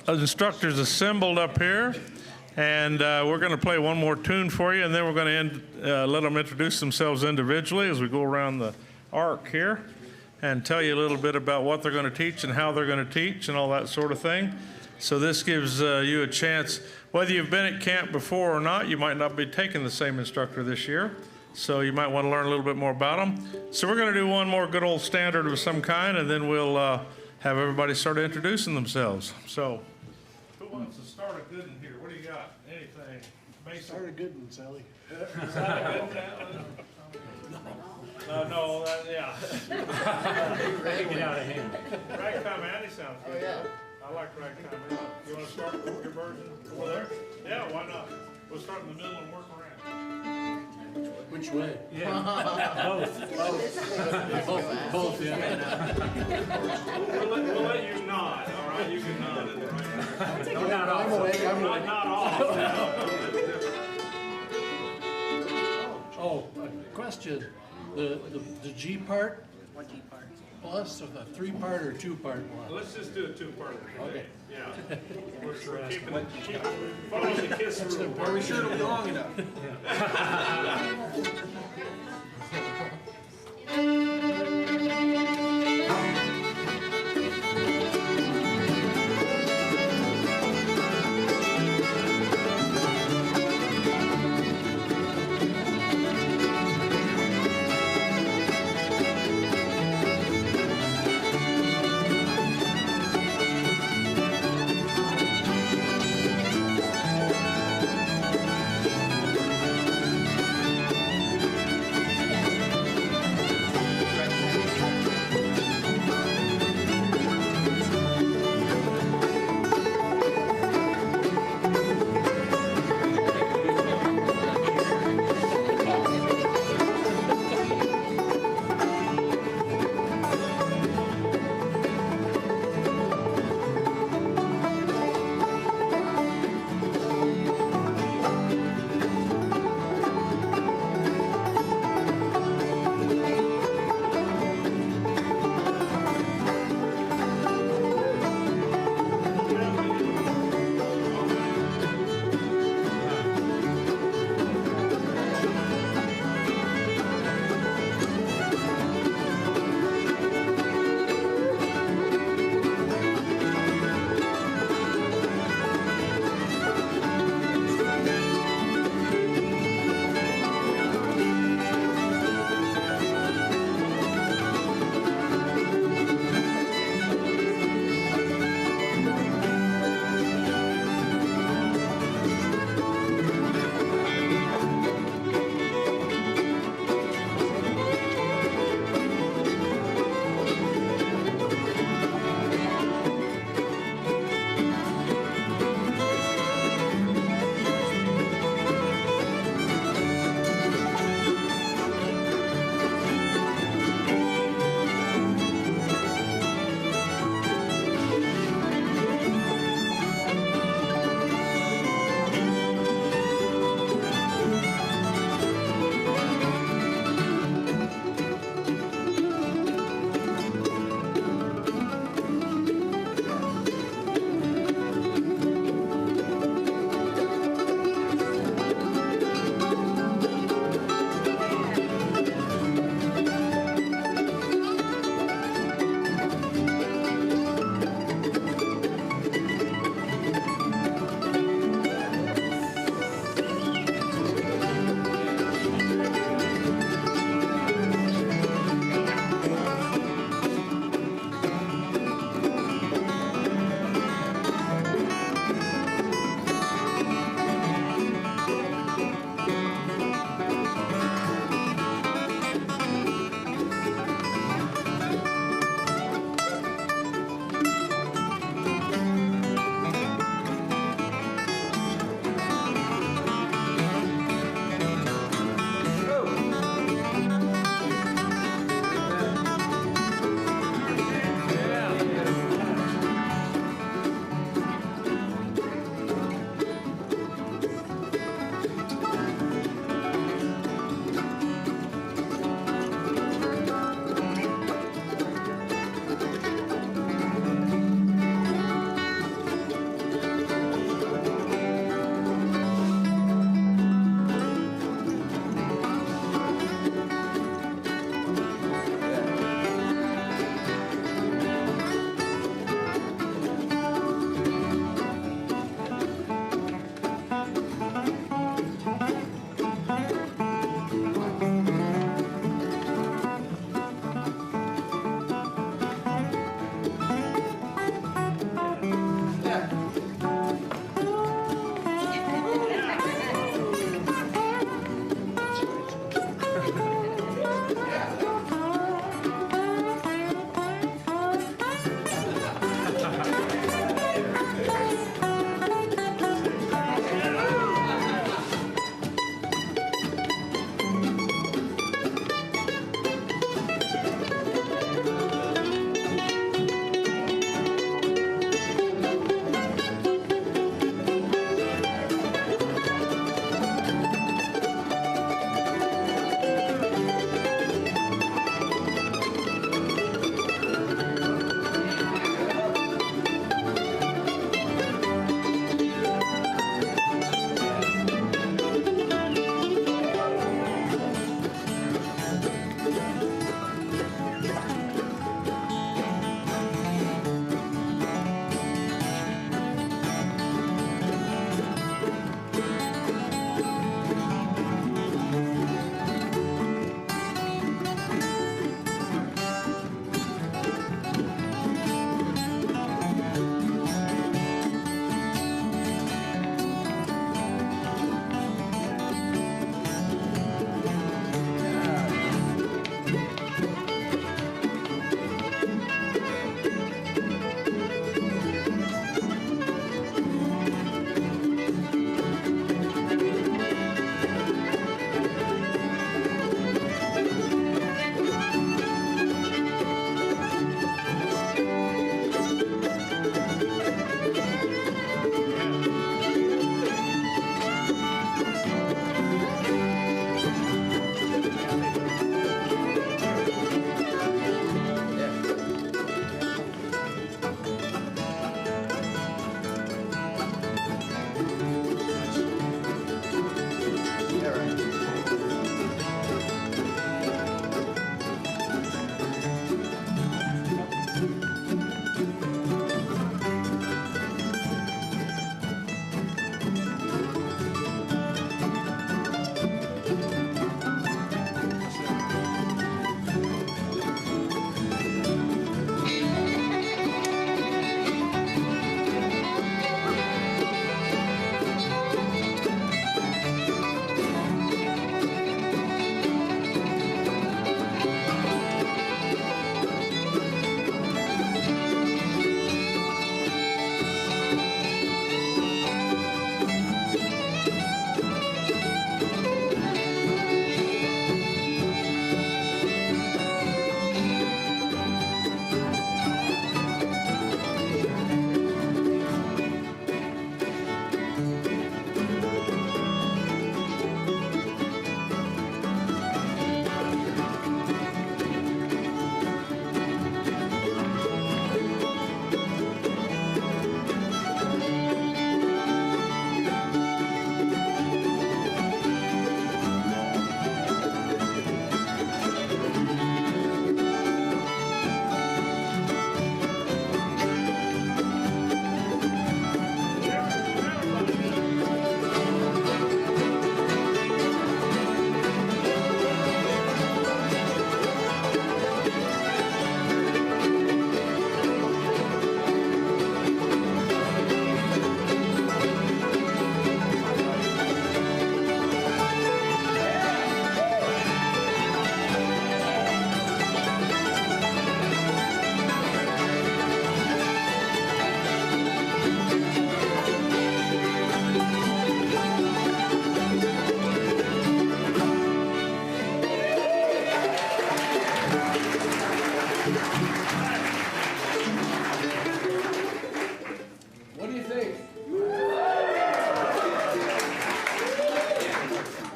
all instructors assembled up here, and we're going to play one more tune for you, and then we're going to let them introduce themselves individually as we go around the arc here and tell you a little bit about what they're going to teach and how they're going to teach and all that sort of thing. So this gives you a chance, whether you've been at camp before or not, you might not be taking the same instructor this year. So you might want to learn a little bit more about them. So we're going to do one more good old standard of some kind, and then we'll have everybody start introducing themselves. So who wants to start a good one here? What do you got? Anything? Mason? Start a good one, Sally. No, yeah. Get out of hand. Ragtime Andy sounds good. yeah. I like Ragtime Andy. You want to start with your version over there? Yeah, why not? We'll start in the middle and work around. Which way? Yeah. Both, yeah. We'll let you nod, all right? You can nod in the right direction. I'm not I'm awake, I'm awake. Not off. Oh, a question. The G part What G part? plus, or the 3-part or 2-part one? Let's just do a two-part. Okay. Yeah. We're keeping it, following the kiss rule. Are we sure it'll be long enough?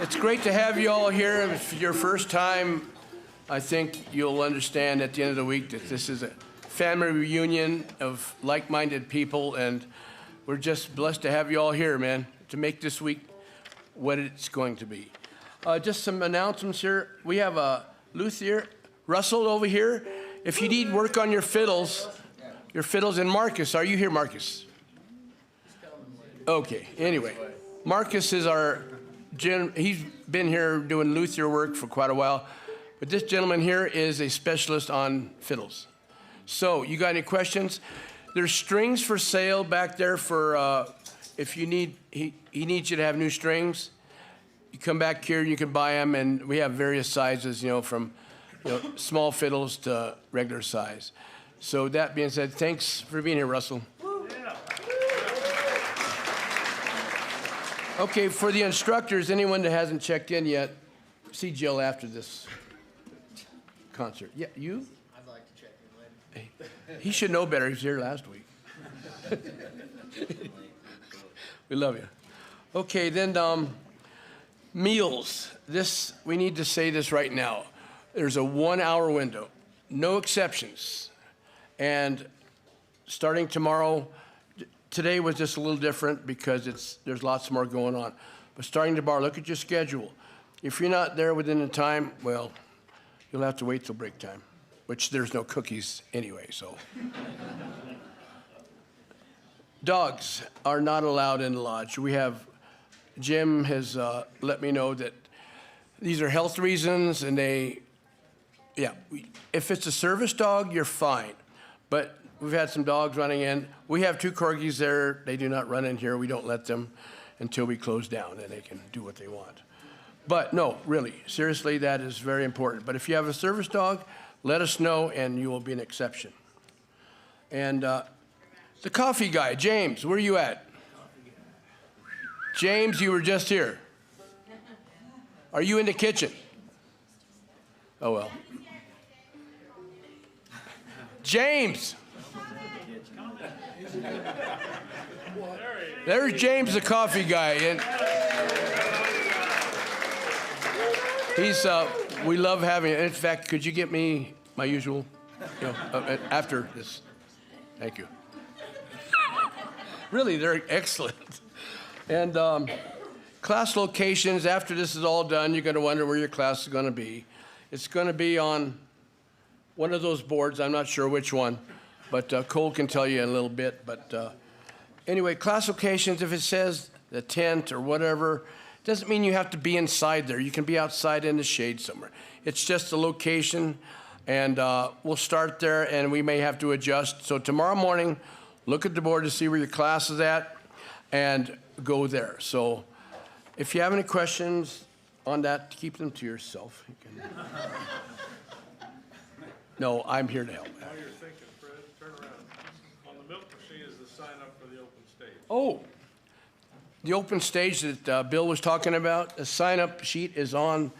It's great to have you all here. If your first time, I think you'll understand at the end of the week that this is a family reunion of like-minded people, and we're just blessed to have you all here, man, to make this week what it's going to be. Just some announcements here. We have a luthier, Russell, over here. If you need work on your fiddles, and Marcus, are you here, Marcus? Okay, anyway, Marcus is our, he's been here doing luthier work for quite a while, but this gentleman here is a specialist on fiddles. So, you got any questions? There's strings for sale back there for, if you need, he needs you to have new strings. You come back here, you can buy them, and we have various sizes, from small fiddles to regular size. So that being said, thanks for being here, Russell. Okay, for the instructors, anyone that hasn't checked in yet, see Jill after this concert. Yeah, you? I'd like to check in later. Hey, he should know better. He was here last week. We love you. Okay, then meals. We need to say this right now. There's a 1 hour window, no exceptions. And starting tomorrow, today was just a little different because there's lots more going on. But starting tomorrow, look at your schedule. If you're not there within the time, well, you'll have to wait till break time, which there's no cookies anyway, so. Dogs are not allowed in the lodge. Jim has let me know that these are health reasons, and if it's a service dog, you're fine. But we've had some dogs running in. We have 2 corgis there. They do not run in here. We don't let them until we close down, and they can do what they want. But no, really, seriously, that is very important. But if you have a service dog, let us know, and you will be an exception. And the coffee guy, James, where are you at? James, you were just here. Are you in the kitchen? Oh, well. James! There's James, the coffee guy. And we love having it. In fact, could you get me my usual, after this? Thank you. Really, they're excellent. And class locations, after this is all done, you're going to wonder where your class is going to be. It's going to be on one of those boards. I'm not sure which one, but Cole can tell you in a little bit. But anyway, class locations, if it says the tent or whatever, doesn't mean you have to be inside there. You can be outside in the shade somewhere. It's just a location, and we'll start there, and we may have to adjust. So tomorrow morning, look at the board to see where your class is at, and go there. So if you have any questions on that, keep them to yourself. You can... No, I'm here to help. While you're thinking, Fred, turn around. On the milk machine is the sign up for the open stage. Oh, the open stage that Bill was talking about, the sign-up sheet is on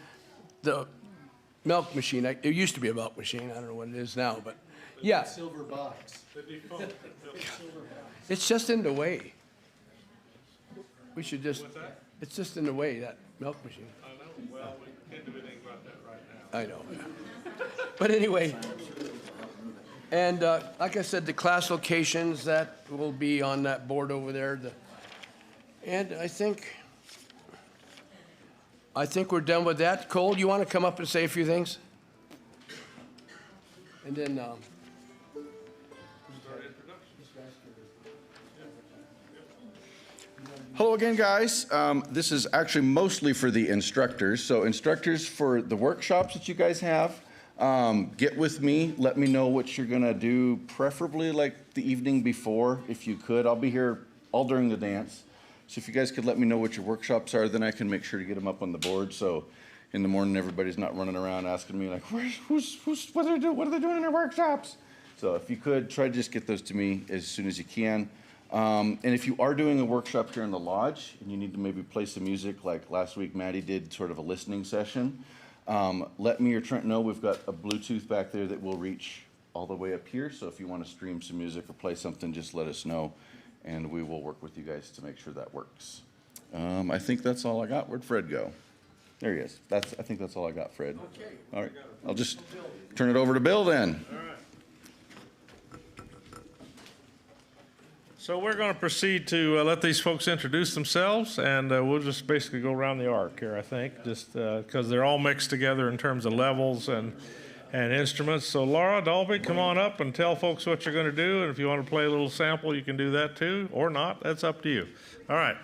the milk machine. It used to be a milk machine. I don't know what it is now, but yeah. Silver box. The defunct. It's just in the way. We should just, What's that? it's just in the way, that milk machine. I know. Well, we can't do anything about that right now. I know. But anyway, and like I said, the class locations, that will be on that board over there. And I think we're done with that. Cole, you want to come up and say a few things? And then, Hello again, guys. This is actually mostly for the instructors. So instructors, for the workshops that you guys have, get with me. Let me know what you're going to do, preferably like the evening before, if you could. I'll be here all during the dance. So if you guys could let me know what your workshops are, then I can make sure to get them up on the board. So in the morning, everybody's not running around asking me, like, what are they doing in their workshops? So if you could, try to just get those to me as soon as you can. And if you are doing a workshop here in the lodge and you need to maybe play some music, like last week Maddie did sort of a listening session, let me or Trent know. We've got a Bluetooth back there that will reach all the way up here. So if you want to stream some music or play something, just let us know, and we will work with you guys to make sure that works. I think that's all I got. Where'd Fred go? There he is. I think that's all I got, Fred. All right. I'll just turn it over to Bill then. So we're going to proceed to let these folks introduce themselves, and we'll just basically go around the arc here, I think, just because they're all mixed together in terms of levels and instruments. So Laura, Dolby, come on up and tell folks what you're going to do, and if you want to play a little sample, you can do that too, or not. That's up to you. All right.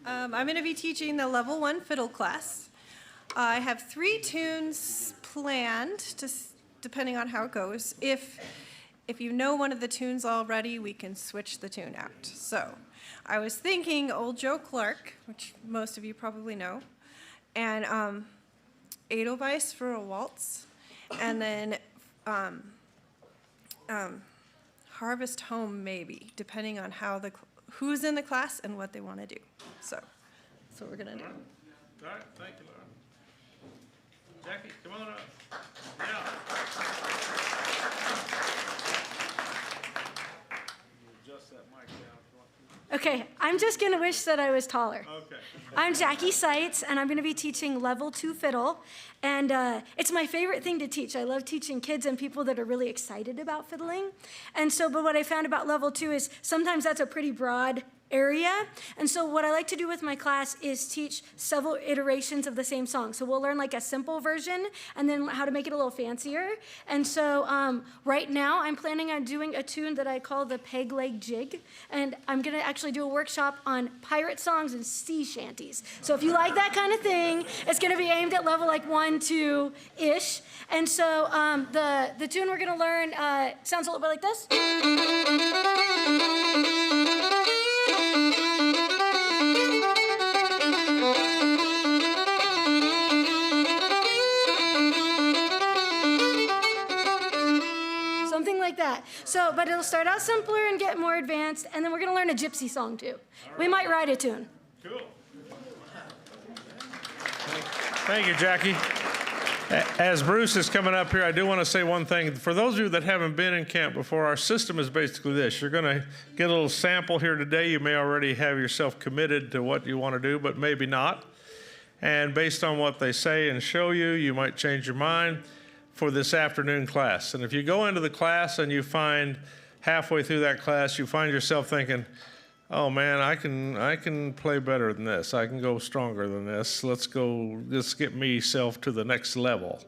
I'm going to be teaching the level 1 fiddle class. I have 3 tunes planned, just depending on how it goes. If you know one of the tunes already, we can switch the tune out. So I was thinking Old Joe Clark, which most of you probably know, and Edelweiss for a waltz, and then Harvest Home maybe, depending on how who's in the class and what they want to do. So that's what we're going to do. All right, thank you, Laura. Jackie, come on up. Yeah. Adjust that mic down if you want to. Okay, I'm just going to wish that I was taller. Okay. I'm Jackie Seitz, and I'm going to be teaching level 2 fiddle. And it's my favorite thing to teach. I love teaching kids and people that are really excited about fiddling. And so, but what I found about level 2 is sometimes that's a pretty broad area. And so what I like to do with my class is teach several iterations of the same song. So we'll learn like a simple version and then how to make it a little fancier. And so right now I'm planning on doing a tune that I call the Peg Leg Jig. And I'm going to actually do a workshop on pirate songs and sea shanties. So if you like that kind of thing, it's going to be aimed at level like 1, 2-ish. And so the tune we're going to learn sounds a little bit like this. Something like that. So, but it'll start out simpler and get more advanced, and then we're going to learn a gypsy song too. We might write a tune. Cool. Thank you, Jackie. As Bruce is coming up here, I do want to say one thing. For those of you that haven't been in camp before, our system is basically this. You're going to get a little sample here today. You may already have yourself committed to what you want to do, but maybe not. And based on what they say and show you, you might change your mind for this afternoon class. And if you go into the class and you find halfway through that class, you find yourself thinking, oh man, I can play better than this. I can go stronger than this. Let's get myself to the next level.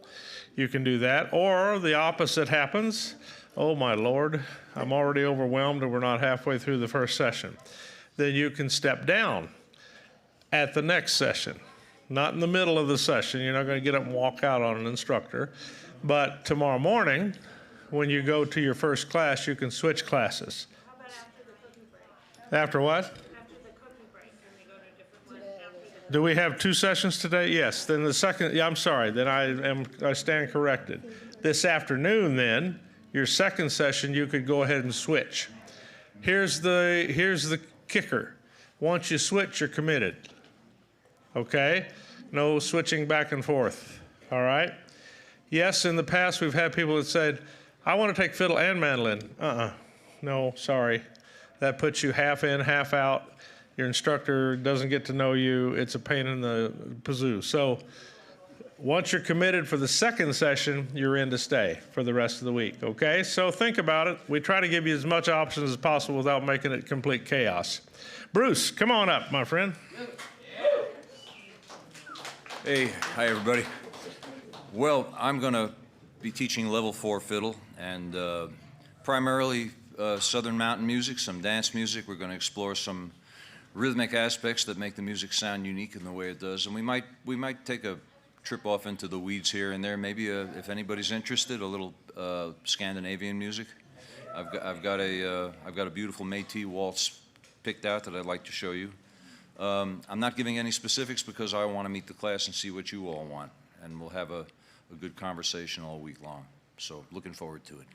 You can do that. Or the opposite happens. Oh my Lord, I'm already overwhelmed and we're not halfway through the first session. Then you can step down at the next session. Not in the middle of the session. You're not going to get up and walk out on an instructor. But tomorrow morning, when you go to your first class, you can switch classes. How about after the cookie break? After what? After the cookie break, can we go to a different one? After the Do we have 2 sessions today? Yes. Then the second, yeah, I'm sorry. Then I stand corrected. This afternoon, then, your second session, you could go ahead and switch. Here's the kicker. Once you switch, you're committed. Okay? No switching back and forth. All right? Yes, in the past, we've had people that said, I want to take fiddle and mandolin. No, sorry. That puts you half in, half out. Your instructor doesn't get to know you. It's a pain in the pazoo. So once you're committed for the second session, you're in to stay for the rest of the week, okay? So think about it. We try to give you as much options as possible without making it complete chaos. Bruce, come on up, my friend. Hey, hi everybody. Well, I'm going to be teaching level 4 fiddle and primarily Southern Mountain music, some dance music. We're going to explore some rhythmic aspects that make the music sound unique in the way it does. And we might take a trip off into the weeds here and there. Maybe if anybody's interested, a little Scandinavian music. I've got a beautiful Métis waltz picked out that I'd like to show you. I'm not giving any specifics because I want to meet the class and see what you all want. And we'll have a good conversation all week long. So looking forward to it.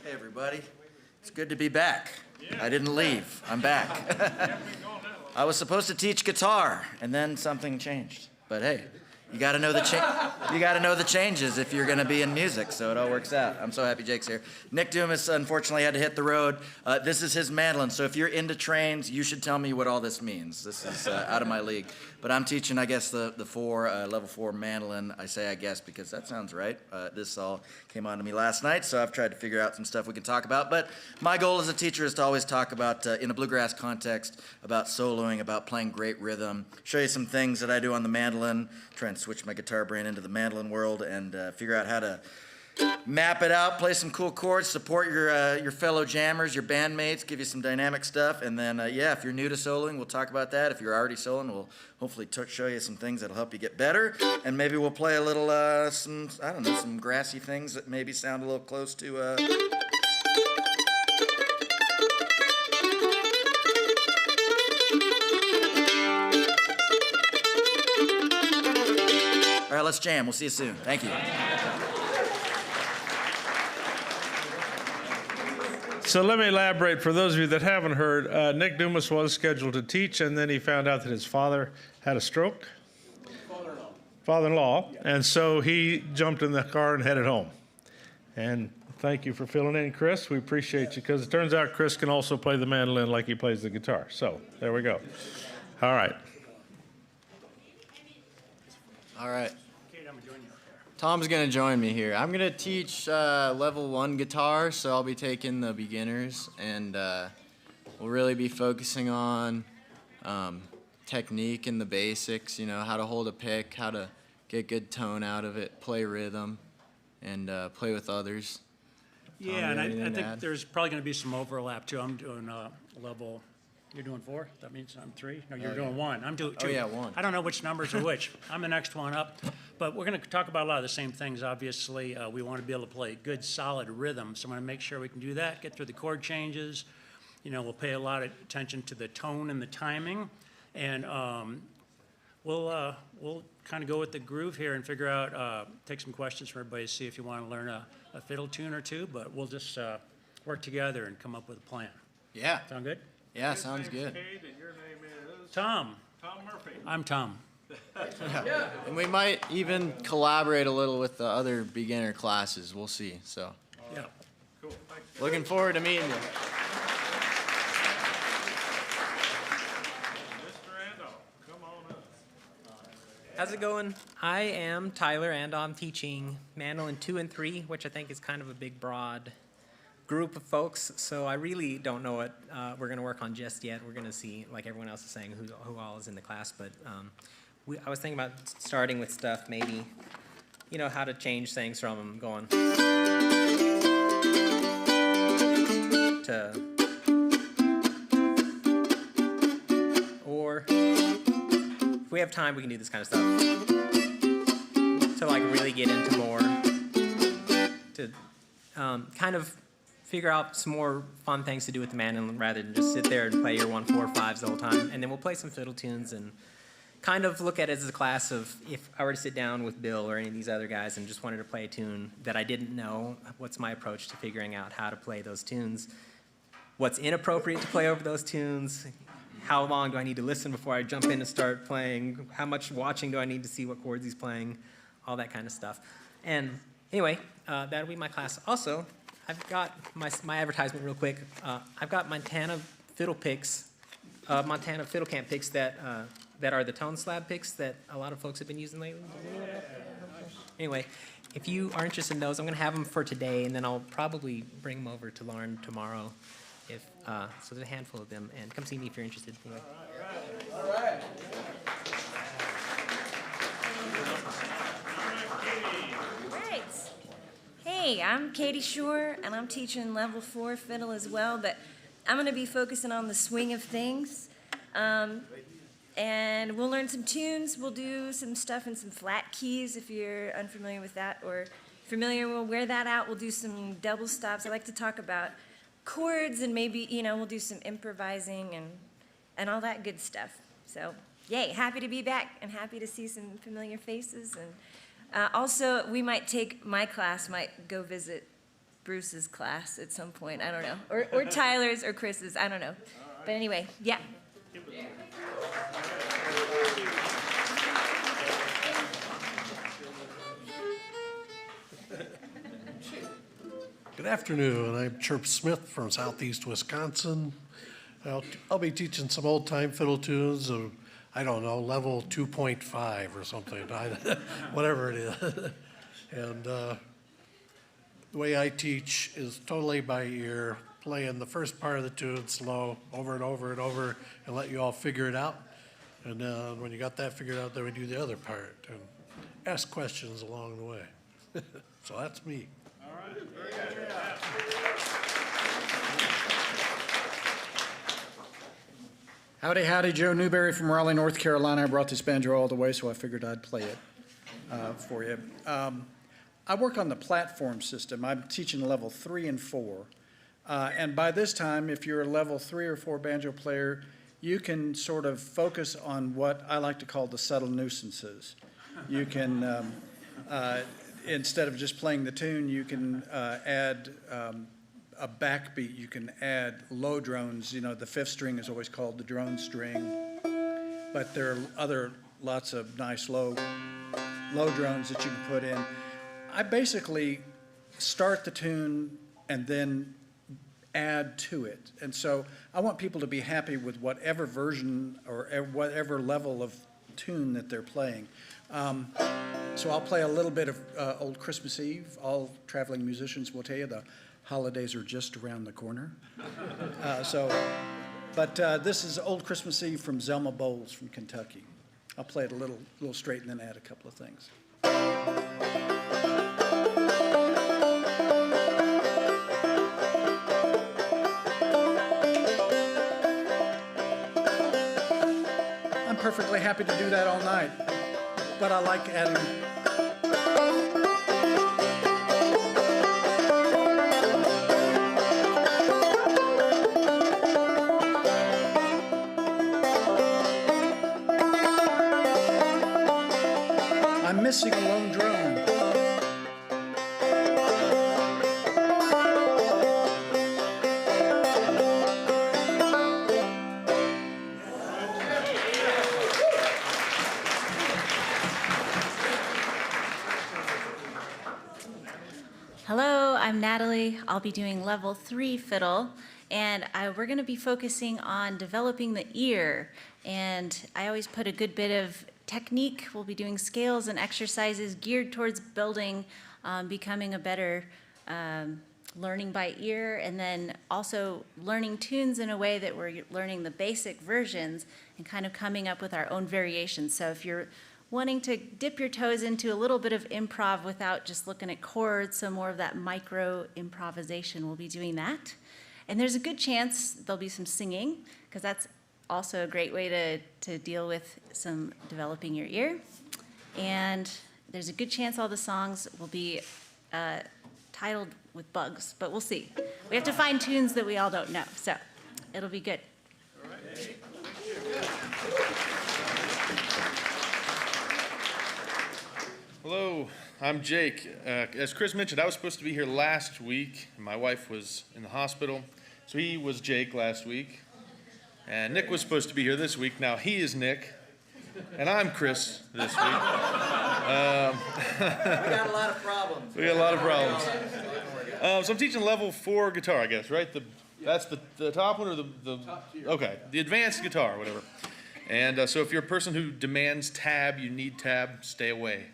Hey, everybody. It's good to be back. I didn't leave. I'm back. I was supposed to teach guitar, and then something changed. But hey, You got to know the changes if you're going to be in music, so it all works out. I'm so happy Jake's here. Nick Dumas unfortunately had to hit the road. This is his mandolin, so if you're into trains, you should tell me what all this means. This is out of my league. But I'm teaching, I guess, the level 4 mandolin. I say I guess because that sounds right. This all came on to me last night, so I've tried to figure out some stuff we can talk about. But my goal as a teacher is to always talk about, in a bluegrass context, about soloing, about playing great rhythm, show you some things that I do on the mandolin, try and switch my guitar brain into the mandolin world, and figure out how to map it out, play some cool chords, support your fellow jammers, your bandmates, give you some dynamic stuff, and then, yeah, if you're new to soloing, we'll talk about that. If you're already soloing, we'll hopefully show you some things that'll help you get better, and maybe we'll play a little, some grassy things that maybe sound a little close to, All right, let's jam. We'll see you soon. Thank you. So let me elaborate. For those of you that haven't heard, Nick Dumas was scheduled to teach, and then he found out that his father had a stroke. Father-in-law. And so he jumped in the car and headed home. And thank you for filling in, Chris. We appreciate you, because it turns out Chris can also play the mandolin like he plays the guitar. So there we go. All right. All right. Tom's going to join me here. I'm going to teach level 1 guitar, so I'll be taking the beginners, and we'll really be focusing on technique and the basics, you know, how to hold a pick, how to get good tone out of it, play rhythm, and play with others. Yeah, Tom, and I anything to think add? there's probably going to be some overlap, too. I'm doing level, you're doing 4? That means I'm 3? No, you're doing 1. I'm doing 2. Oh, yeah, 1. I don't know which numbers are which. I'm the next one up. But we're going to talk about a lot of the same things, obviously. We want to be able to play good, solid rhythm, so I want to make sure we can do that, get through the chord changes. You know, we'll pay a lot of attention to the tone and the timing. And we'll kind of go with the groove here and figure out, take some questions from everybody to see if you want to learn a fiddle tune or two. But we'll just work together and come up with a plan. Yeah. Sound good? Yeah, sounds good. Kate, and your name is Tom. Tom Murphy. I'm Tom. And we might even collaborate a little with the other beginner classes. We'll see. So, Yeah. Cool. Thanks. looking forward to meeting you. Mr. Randolph, come on up. How's it going? I am Tyler, and I'm teaching mandolin 2 and 3, which I think is kind of a big, broad group of folks. So I really don't know what we're going to work on just yet. We're going to see, like everyone else is saying, who all is in the class. But I was thinking about starting with stuff, maybe, you know, how to change things from going to, or if we have time, we can do this kind of stuff. To like really get into more, to kind of figure out some more fun things to do with the mandolin rather than just sit there and play your 1, 4, 5s the whole time. And then we'll play some fiddle tunes and kind of look at it as a class of, if I were to sit down with Bill or any of these other guys and just wanted to play a tune that I didn't know, what's my approach to figuring out how to play those tunes? What's inappropriate to play over those tunes? How long do I need to listen before I jump in and start playing? How much watching do I need to see what chords he's playing? All that kind of stuff. And anyway, that'll be my class. Also, I've got my advertisement real quick. I've got Montana Fiddle picks, Montana Fiddle Camp picks that are the tone slab picks that a lot of folks have been using lately. Anyway, if you are interested in those, I'm going to have them for today, and then I'll probably bring them over to Lauren tomorrow. So there's a handful of them, and come see me if you're interested. Anyway. All right. Right. Hey, I'm Katie Shore, and I'm teaching level 4 fiddle as well, but I'm going to be focusing on the swing of things. And we'll learn some tunes. We'll do some stuff in some flat keys if you're unfamiliar with that, or familiar, we'll wear that out. We'll do some double stops. I like to talk about chords, and maybe, you know, we'll do some improvising and all that good stuff. So, yay, happy to be back and happy to see some familiar faces. And also, my class might go visit Bruce's class at some point. I don't know. Or Tyler's or Chris's. I don't know. But anyway, yeah. Good afternoon. I'm Chirp Smith from Southeast Wisconsin. I'll be teaching some old-time fiddle tunes of, I don't know, level 2.5 or something, whatever it is. And the way I teach is totally by ear, playing the first part of the tune slow over and over and over and let you all figure it out. And then when you got that figured out, then we do the other part and ask questions along the way. So that's me. All right, very good. Howdy, howdy, Joe Newberry from Raleigh, North Carolina. I brought this banjo all the way, so I figured I'd play it for you. I work on the platform system. I'm teaching level 3 and 4. And by this time, if you're a level 3 or 4 banjo player, you can sort of focus on what I like to call the subtle nuisances. You can, instead of just playing the tune, you can add a backbeat. You can add low drones. You know, the 5th string is always called the drone string, but there are lots of nice low drones that you can put in. I basically start the tune and then add to it. And so I want people to be happy with whatever version or whatever level of tune that they're playing. So I'll play a little bit of Old Christmas Eve. All traveling musicians will tell you the holidays are just around the corner. But this is Old Christmas Eve from Zelma Bowles from Kentucky. I'll play it a little straight and then add a couple of things. I'm perfectly happy to do that all night, but I like adding. I'm missing a lone drone. Hello, I'm Natalie. I'll be doing level 3 fiddle, and we're going to be focusing on developing the ear. And I always put a good bit of technique. We'll be doing scales and exercises geared towards building, becoming a better learning by ear, and then also learning tunes in a way that we're learning the basic versions and kind of coming up with our own variations. So if you're wanting to dip your toes into a little bit of improv without just looking at chords, so more of that micro improvisation, we'll be doing that. And there's a good chance there'll be some singing, because that's also a great way to deal with some developing your ear. And there's a good chance all the songs will be titled with bugs, but we'll see. We have to find tunes that we all don't know, so it'll be good. All right. Hello, I'm Jake. As Chris mentioned, I was supposed to be here last week. My wife was in the hospital, so he was Jake last week. And Nick was supposed to be here this week. Now he is Nick, and I'm Chris this week. We got a lot of problems. We got a lot of problems. So I'm teaching level 4 guitar, I guess, right? That's the top one or the top tier. Okay, the advanced guitar, whatever. And so if you're a person who demands tab, you need tab, stay away.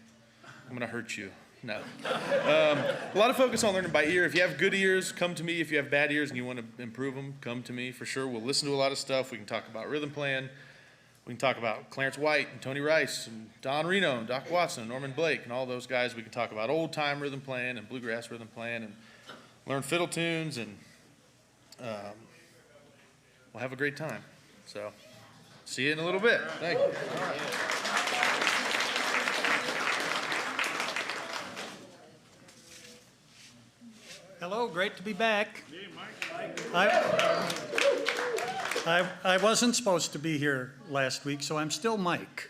I'm gonna hurt you. No. A lot of focus on learning by ear. If you have good ears, come to me. If you have bad ears and you want to improve them, come to me for sure. We'll listen to a lot of stuff. We can talk about rhythm playing. We can talk about Clarence White and Tony Rice and Don Reno and Doc Watson and Norman Blake and all those guys. We can talk about old time rhythm playing and bluegrass rhythm playing and learn fiddle tunes, and we'll have a great time. So see you in a little bit. Thank you. Hello, great to be back. I wasn't supposed to be here last week, so I'm still Mike.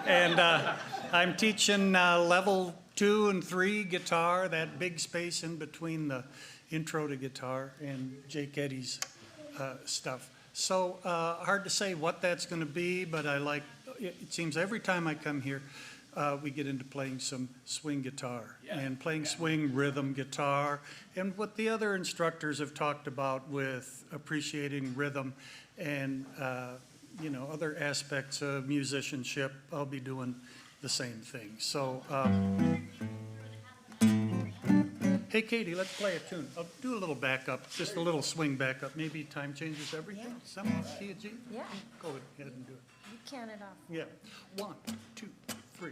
And I'm teaching level 2 and 3 guitar, that big space in between the intro to guitar and Jake Eddy's stuff. So hard to say what that's going to be, but it seems every time I come here, we get into playing some swing guitar and playing swing rhythm guitar, and what the other instructors have talked about with appreciating rhythm and, other aspects of musicianship. I'll be doing the same thing. So, hey, Katie, let's play a tune. I'll do a little backup, just a little swing backup. Maybe time changes everything. Someone, key a G? Yeah, Go ahead and do it. you count it off. Yeah. 1, 2, 3.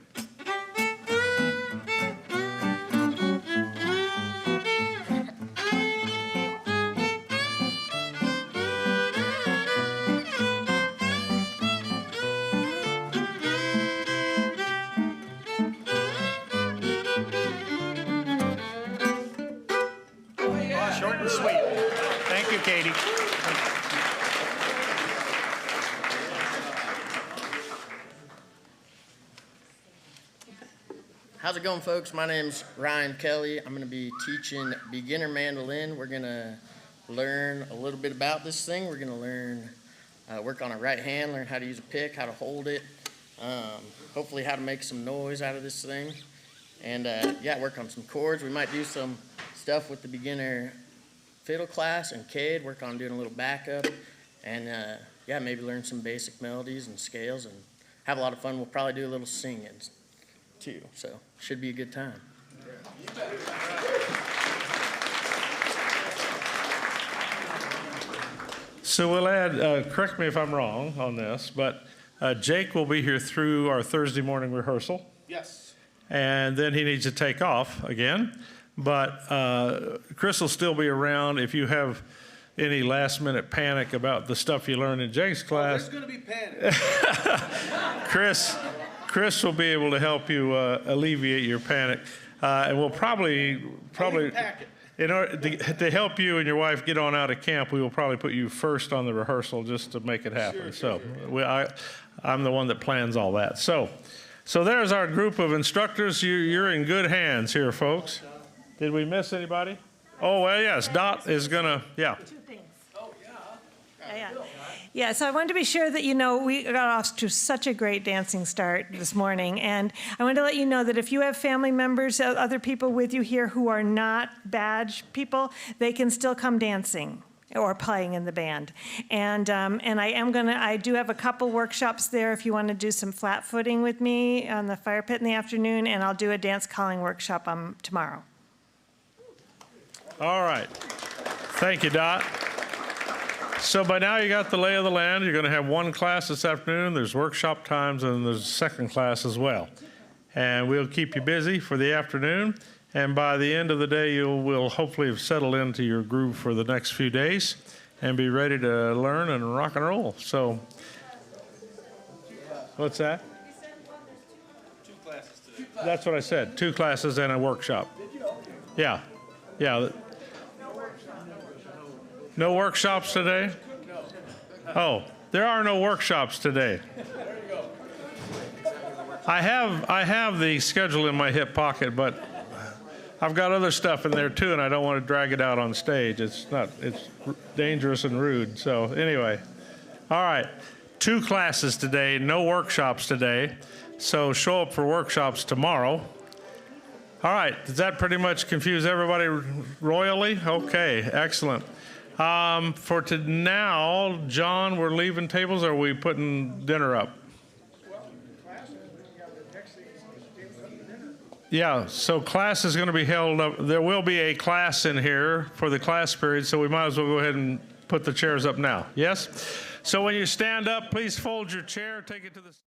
Short and sweet. Thank you, Katie. How's it going, folks? My name's Ryan Kelly. I'm going to be teaching beginner mandolin. We're going to learn a little bit about this thing. We're going to learn, work on our right hand, learn how to use a pick, how to hold it, hopefully how to make some noise out of this thing. And work on some chords. We might do some stuff with the beginner fiddle class and Cade, work on doing a little backup. And maybe learn some basic melodies and scales and have a lot of fun. We'll probably do a little singing too, so should be a good time. So we'll add, correct me if I'm wrong on this, but Jake will be here through our Thursday morning rehearsal. Yes. And then he needs to take off again. But Chris will still be around if you have any last-minute panic about the stuff you learned in Jake's class. There's going to be panic. Chris will be able to help you alleviate your panic. And we'll probably in order to help you and your wife get on out of camp, we will probably put you first on the rehearsal just to make it happen. I'm the one that plans all that. So there's our group of instructors. You're in good hands here, folks. Did we miss anybody? Oh, well, yes, Dot is gonna, yeah. Yeah, so I wanted to be sure that we got off to such a great dancing start this morning. And I wanted to let you know that if you have family members, other people with you here who are not badge people, they can still come dancing or playing in the band. And I do have a couple workshops there if you want to do some flat footing with me on the fire pit in the afternoon, and I'll do a dance calling workshop tomorrow. All right. Thank you, Dot. So by now you got the lay of the land. You're going to have one class this afternoon. There's workshop times, and there's a second class as well. And we'll keep you busy for the afternoon. And by the end of the day, you will hopefully have settled into your groove for the next few days and be ready to learn and rock and roll. So, what's that? Two classes today. That's what I said. 2 classes and a workshop. Yeah. Yeah. No workshops today? Oh, there are no workshops today. I have the schedule in my hip pocket, but I've got other stuff in there too, and I don't want to drag it out on stage. It's dangerous and rude. So anyway, all right, 2 classes today, no workshops today. So show up for workshops tomorrow. All right, does that pretty much confuse everybody royally? Okay, excellent. For now, John, we're leaving tables, or are we putting dinner up? Yeah, so class is going to be held up. There will be a class in here for the class period, so we might as well go ahead and put the chairs up now. Yes? So when you stand up, please fold your chair, take it to the